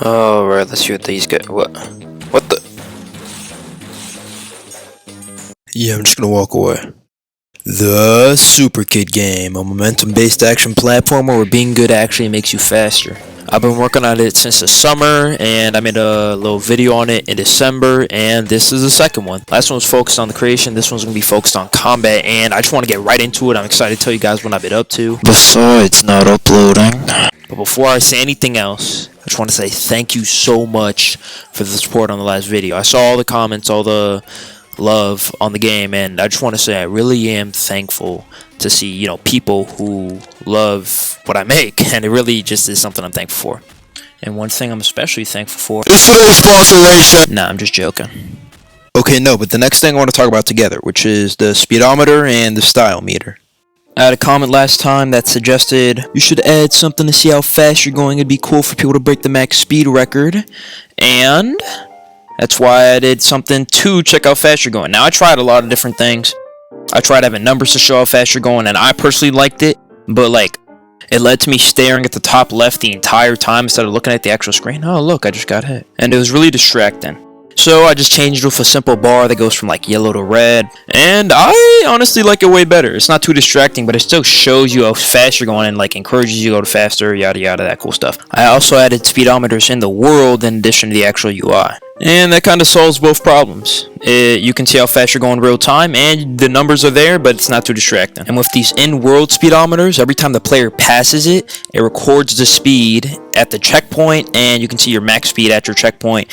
Alright, let's see what these get. What the? Yeah, I'm just gonna walk away. The Super Kid game, a momentum-based action platformer where being good actually makes you faster. I've been working on it since the summer, and I made a little video on it in December, and this is the second one. Last one was focused on the creation, this one's going to be focused on combat, and I just want to get right into it. I'm excited to tell you guys what I've been up to. Besides not uploading. But before I say anything else, I just want to say thank you so much for the support on the last video. I saw all the comments, all the love on the game, and I just want to say I really am thankful to see, you know, people who love what I make, and it really just is something I'm thankful for. And one thing I'm especially thankful for is the sponsoration. Nah, I'm just joking. Okay, no, but the next thing I want to talk about together, which is the speedometer and the style meter. I had a comment last time that suggested you should add something to see how fast you're going. It'd be cool for people to break the max speed record, and that's why I did something to check how fast you're going. Now, I tried a lot of different things. I tried having numbers to show how fast you're going, and I personally liked it, but like, it led to me staring at the top left the entire time instead of looking at the actual screen. Oh, look, I just got hit. And it was really distracting. So I just changed it with a simple bar that goes from like yellow to red, and I honestly like it way better. It's not too distracting, but it still shows you how fast you're going and like encourages you to go faster, yada yada, that cool stuff. I also added speedometers in the world in addition to the actual UI, and that kind of solves both problems. You can see how fast you're going in real time, and the numbers are there, but it's not too distracting. And with these in-world speedometers, every time the player passes it, it records the speed at the checkpoint, and you can see your max speed at your checkpoint,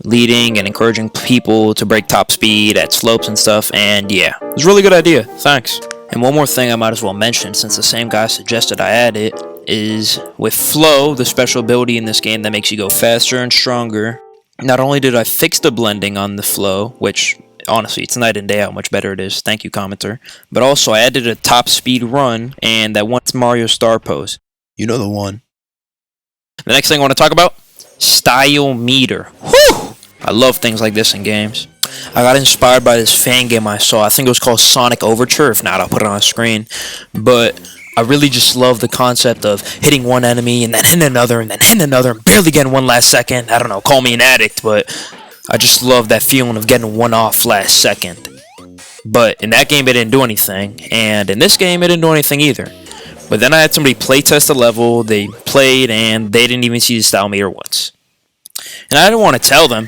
leading and encouraging people to break top speed at slopes and stuff. And yeah, it was a really good idea. Thanks. And one more thing I might as well mention, since the same guy suggested I add it, is with Flow, the special ability in this game that makes you go faster and stronger. Not only did I fix the blending on the Flow, which honestly, it's night and day how much better it is, thank you commenter, but also I added a top speed run and that one Mario star pose. You know the one. The next thing I want to talk about, style meter. Whew! I love things like this in games. I got inspired by this fan game I saw. I think it was called Sonic Overture. If not, I'll put it on a screen. But I really just love the concept of hitting one enemy and then hitting another and then hitting another and barely getting one last second. I don't know, call me an addict, but I just love that feeling of getting one off last second. But in that game, it didn't do anything. And in this game, it didn't do anything either. But then I had somebody playtest the level, they played, and they didn't even see the style meter once. And I didn't want to tell them,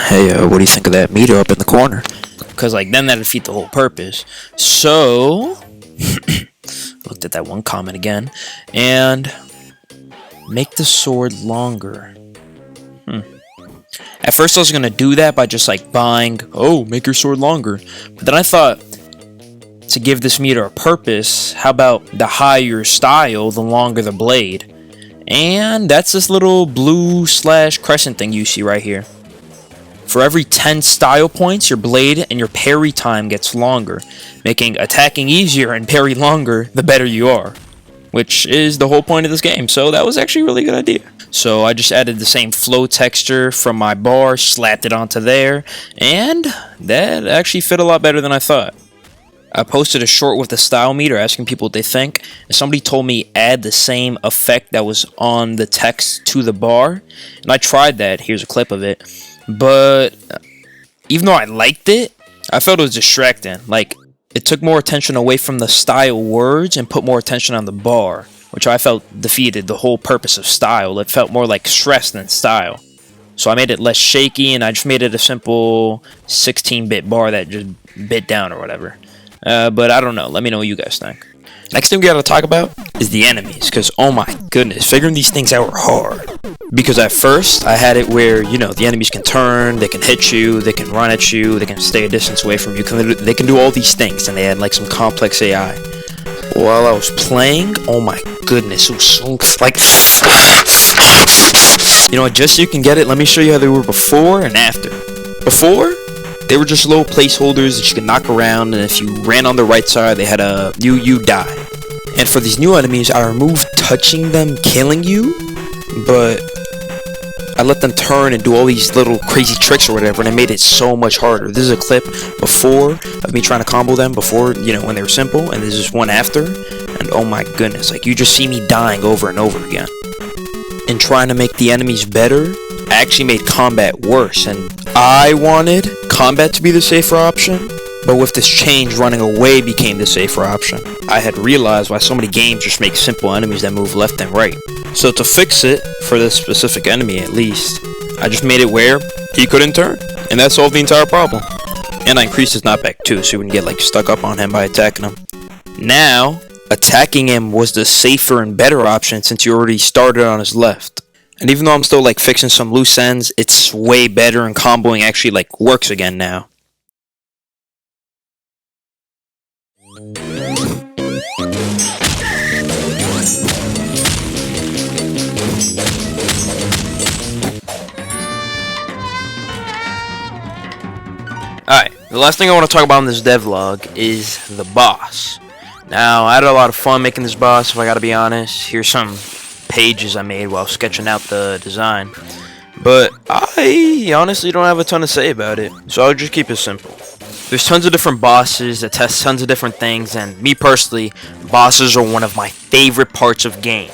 hey, what do you think of that meter up in the corner? Because like then that'd defeat the whole purpose. So, looked at that one comment again, and make the sword longer. At first I was going to do that by just like buying, oh, make your sword longer. But then I thought, to give this meter a purpose, how about the higher your style, the longer the blade? And that's this little blue / crescent thing you see right here. For every 10 style points, your blade and your parry time gets longer, making attacking easier and parry longer the better you are, which is the whole point of this game. So that was actually a really good idea. So I just added the same flow texture from my bar, slapped it onto there, and that actually fit a lot better than I thought. I posted a short with the style meter asking people what they think, and somebody told me add the same effect that was on the text to the bar, and I tried that. Here's a clip of it. But even though I liked it, I felt it was distracting. Like, it took more attention away from the style words and put more attention on the bar, which I felt defeated the whole purpose of style. It felt more like stress than style. So I made it less shaky, and I just made it a simple 16-bit bar that just bit down or whatever. But I don't know. Let me know what you guys think. Next thing we gotta talk about is the enemies, because oh my goodness, figuring these things out were hard. Because at first, I had it where, you know, the enemies can turn, they can hit you, they can run at you, they can stay a distance away from you, they can do all these things, and they had like some complex AI. While I was playing, oh my goodness, it was so like, you know, just so you can get it, let me show you how they were before and after. Before, they were just little placeholders that you could knock around, and if you ran on the right side, they had a you die. And for these new enemies, I removed touching them, killing you, but I let them turn and do all these little crazy tricks or whatever, and it made it so much harder. This is a clip before of me trying to combo them before, you know, when they were simple, and this is one after, and oh my goodness, like you just see me dying over and over again. and trying to make the enemies better actually made combat worse, and I wanted combat to be the safer option, but with this change, running away became the safer option. I had realized why so many games just make simple enemies that move left and right. So to fix it, for this specific enemy at least, I just made it where he couldn't turn, and that solved the entire problem. And I increased his knockback too, so you wouldn't get stuck up on him by attacking him. Now, attacking him was the safer and better option since you already started on his left. And even though I'm still fixing some loose ends, it's way better, and comboing actually works again now. Alright, the last thing I want to talk about in this devlog is the boss. Now, I had a lot of fun making this boss, if I gotta be honest. Here's some pages I made while sketching out the design. But I honestly don't have a ton to say about it, so I'll just keep it simple. There's tons of different bosses that test tons of different things, and me personally, bosses are one of my favorite parts of games.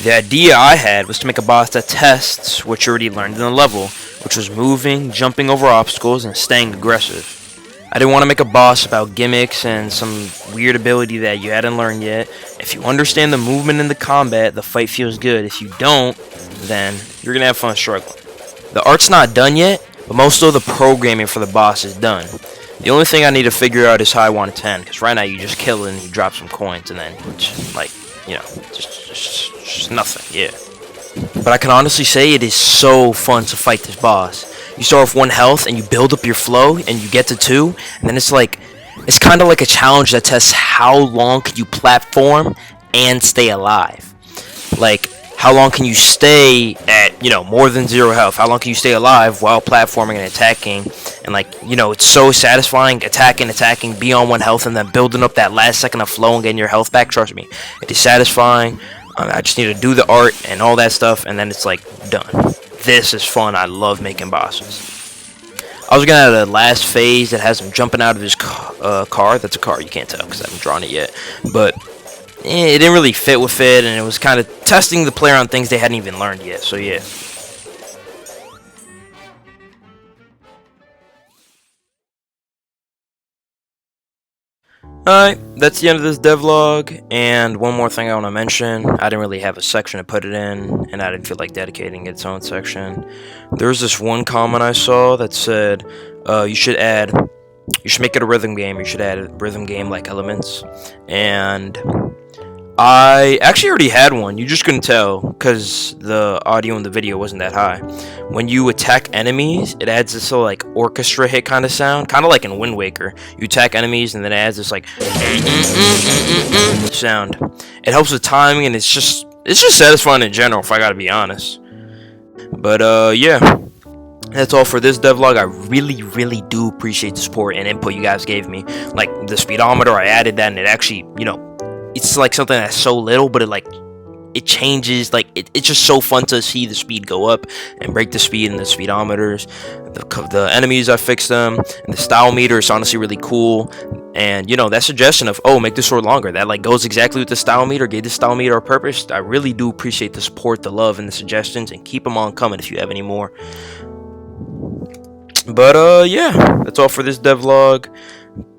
The idea I had was to make a boss that tests what you already learned in the level, which was moving, jumping over obstacles, and staying aggressive. I didn't want to make a boss about gimmicks and some weird ability that you hadn't learned yet. If you understand the movement in the combat, the fight feels good. If you don't, then you're going to have fun struggling. The art's not done yet, but most of the programming for the boss is done. The only thing I need to figure out is how I want it to end, because right now you just kill it and you drop some coins and then, just nothing, yeah. But I can honestly say it is so fun to fight this boss. You start with 1 health and you build up your flow and you get to 2, and then it's kind of like a challenge that tests how long can you platform and stay alive. How long can you stay at, more than 0 health? How long can you stay alive while platforming and attacking? And it's so satisfying, attacking, be on 1 health, and then building up that last second of flow and getting your health back. Trust me, it is satisfying. I just need to do the art and all that stuff, and then it's done. This is fun. I love making bosses. I was gonna add a last phase that has him jumping out of his car. That's a car, you can't tell because I haven't drawn it yet. But it didn't really fit with it, and it was kind of testing the player on things they hadn't even learned yet. So yeah. Alright, that's the end of this devlog, and one more thing I want to mention. I didn't really have a section to put it in, and I didn't feel like dedicating its own section. There was this one comment I saw that said, you should make it a rhythm game, you should add rhythm game-like elements, and I actually already had one. You just couldn't tell because the audio in the video wasn't that high. When you attack enemies, it adds this little orchestra hit kind of sound, kind of like in Wind Waker. You attack enemies and then it adds this sound. It helps with timing, and it's just satisfying in general, if I gotta be honest. But yeah, that's all for this devlog. I really do appreciate the support and input you guys gave me. The speedometer, I added that, and it actually, it's something that's so little, but it changes. It's just so fun to see the speed go up and break the speed in the speedometers. The enemies, I fixed them, and the style meter is honestly really cool. And that suggestion of make this sword longer, that goes exactly with the style meter, gave the style meter a purpose. I really do appreciate the support, the love, and the suggestions, and keep them on coming if you have any more. But yeah, that's all for this devlog.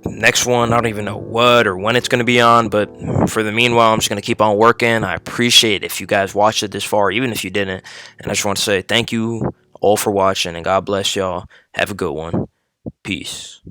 Next one, I don't even know what or when it's going to be on, but for the meanwhile, I'm just going to keep on working. I appreciate if you guys watched it this far, even if you didn't. And I just want to say thank you all for watching, and God bless y'all. Have a good one. Peace.